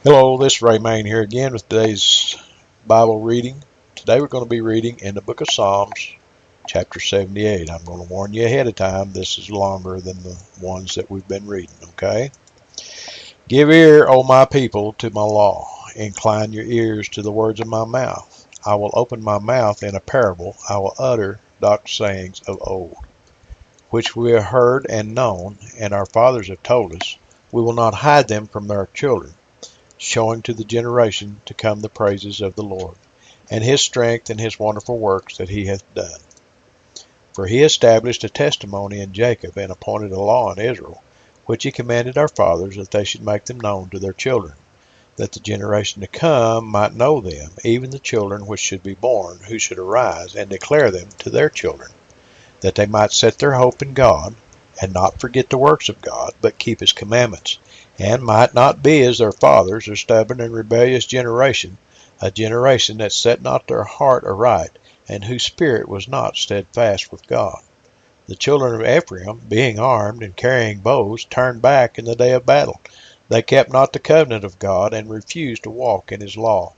Hello, this is Ray Main here again with today's Bible reading. Today we're going to be reading in the book of Psalms, chapter 78. I'm going to warn you ahead of time, this is longer than the ones that we've been reading, okay? Give ear, O my people, to my law. Incline your ears to the words of my mouth. I will open my mouth in a parable. I will utter dark sayings of old, which we have heard and known, and our fathers have told us. We will not hide them from their children, showing to the generation to come the praises of the Lord, and his strength and his wonderful works that he hath done. For he established a testimony in Jacob, and appointed a law in Israel, which he commanded our fathers, that they should make them known to their children, that the generation to come might know them, even the children which should be born, who should arise, and declare them to their children, that they might set their hope in God, and not forget the works of God, but keep his commandments, and might not be as their fathers, a stubborn and rebellious generation, a generation that set not their heart aright, and whose spirit was not steadfast with God. The children of Ephraim, being armed and carrying bows, turned back in the day of battle. They kept not the covenant of God, and refused to walk in his law,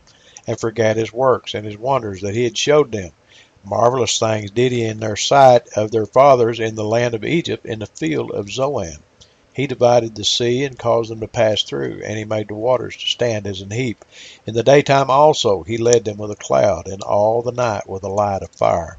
and forgat his works and his wonders that he had showed them. Marvelous things did he in their sight of their fathers in the land of Egypt, in the field of Zoan. He divided the sea, and caused them to pass through, and he made the waters to stand as an heap. In the daytime also he led them with a cloud, and all the night with a light of fire.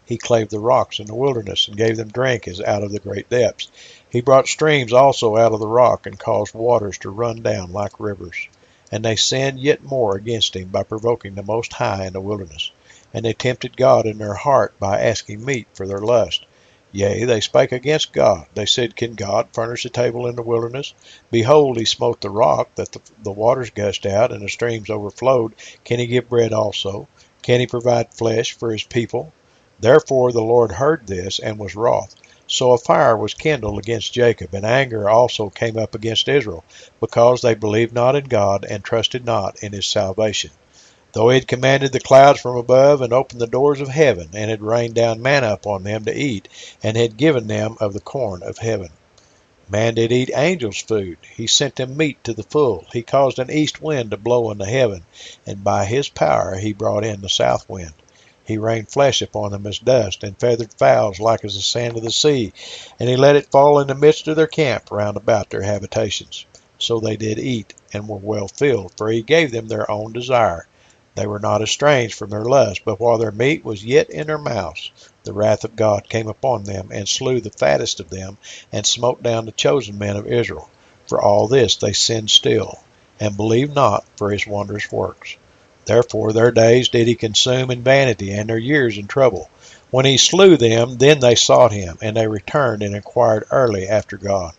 He clave the rocks in the wilderness, and gave them drink as out of the great depths. He brought streams also out of the rock, and caused waters to run down like rivers. And they sinned yet more against him, by provoking the Most High in the wilderness. And they tempted God in their heart, by asking meat for their lust. Yea, they spake against God. They said, Can God furnish a table in the wilderness? Behold, he smote the rock, that the waters gushed out, and the streams overflowed. Can he give bread also? Can he provide flesh for his people? Therefore the Lord heard this, and was wroth. So a fire was kindled against Jacob, and anger also came up against Israel, because they believed not in God, and trusted not in his salvation. Though he had commanded the clouds from above, and opened the doors of heaven, and had rained down manna upon them to eat, and had given them of the corn of heaven. Man did eat angels' food. He sent them meat to the full. He caused an east wind to blow into heaven, and by his power he brought in the south wind. He rained flesh upon them as dust, and feathered fowls like as the sand of the sea, and he let it fall in the midst of their camp round about their habitations. So they did eat, and were well filled, for he gave them their own desire. They were not estranged from their lust, but while their meat was yet in their mouths, the wrath of God came upon them, and slew the fattest of them, and smote down the chosen men of Israel. For all this they sinned still, and believed not for his wondrous works. Therefore their days did he consume in vanity, and their years in trouble. When he slew them, then they sought him, and they returned and inquired early after God.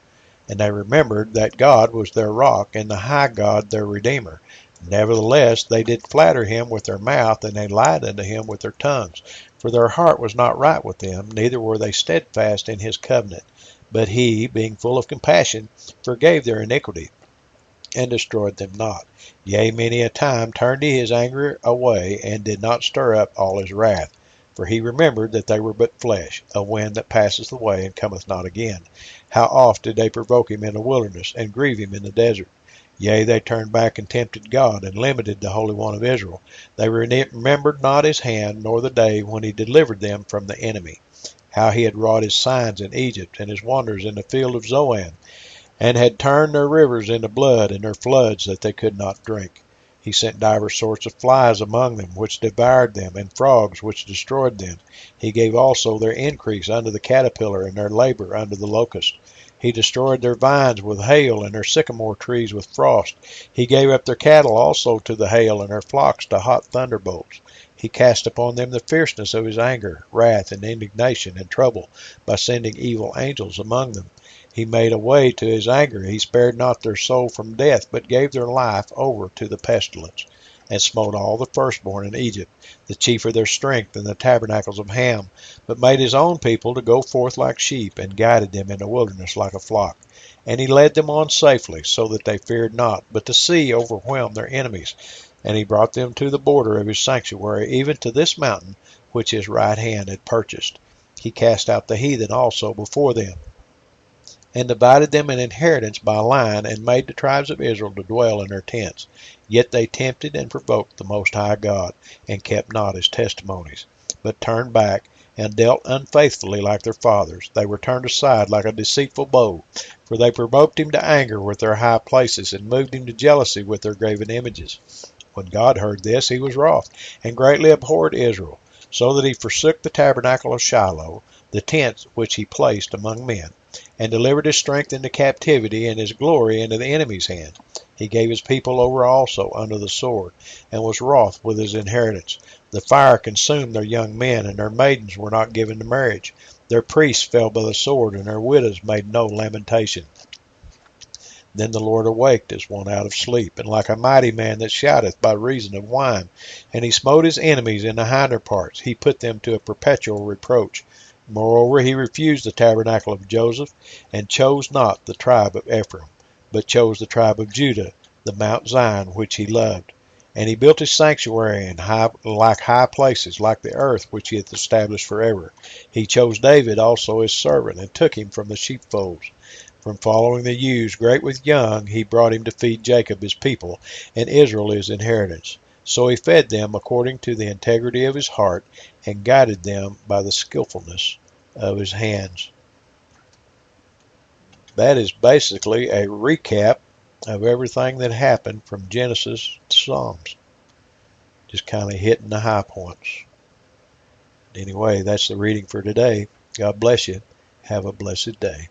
And they remembered that God was their rock, and the high God their Redeemer. Nevertheless they did flatter him with their mouth, and they lied unto him with their tongues. For their heart was not right with them, neither were they steadfast in his covenant. But he, being full of compassion, forgave their iniquity, and destroyed them not. Yea, many a time turned he his anger away, and did not stir up all his wrath. For he remembered that they were but flesh, a wind that passeth away and cometh not again. How oft did they provoke him in the wilderness, and grieve him in the desert? Yea, they turned back and tempted God, and limited the Holy One of Israel. They remembered not his hand, nor the day when he delivered them from the enemy. How he had wrought his signs in Egypt, and his wonders in the field of Zoan, and had turned their rivers into blood, and their floods that they could not drink. He sent divers sorts of flies among them, which devoured them, and frogs, which destroyed them. He gave also their increase unto the caterpillar, and their labor unto the locust. He destroyed their vines with hail, and their sycamore trees with frost. He gave up their cattle also to the hail, and their flocks to hot thunderbolts. He cast upon them the fierceness of his anger, wrath, and indignation, and trouble, by sending evil angels among them. He made a way to his anger. He spared not their soul from death, but gave their life over to the pestilence, and smote all the firstborn in Egypt, the chief of their strength in the tabernacles of Ham, but made his own people to go forth like sheep, and guided them in the wilderness like a flock. And he led them on safely, so that they feared not, but the sea overwhelmed their enemies. And he brought them to the border of his sanctuary, even to this mountain, which his right hand had purchased. He cast out the heathen also before them, and divided them an inheritance by line, and made the tribes of Israel to dwell in their tents. Yet they tempted and provoked the Most High God, and kept not his testimonies, but turned back, and dealt unfaithfully like their fathers. They were turned aside like a deceitful bow, for they provoked him to anger with their high places, and moved him to jealousy with their graven images. When God heard this, he was wroth, and greatly abhorred Israel, so that he forsook the tabernacle of Shiloh, the tent which he placed among men, and delivered his strength into captivity, and his glory into the enemy's hand. He gave his people over also unto the sword, and was wroth with his inheritance. The fire consumed their young men, and their maidens were not given to marriage. Their priests fell by the sword, and their widows made no lamentation. Then the Lord awaked as one out of sleep, and like a mighty man that shouteth by reason of wine. And he smote his enemies in the hinder parts. He put them to a perpetual reproach. Moreover, he refused the tabernacle of Joseph, and chose not the tribe of Ephraim, but chose the tribe of Judah, the Mount Zion, which he loved. And he built his sanctuary in high places, like the earth which he hath established forever. He chose David also his servant, and took him from the sheepfolds. From following the ewes great with young, he brought him to feed Jacob his people, and Israel his inheritance. So he fed them according to the integrity of his heart, and guided them by the skillfulness of his hands. That is basically a recap of everything that happened from Genesis to Psalms. Just kind of hitting the high points. Anyway, that's the reading for today. God bless you. Have a blessed day.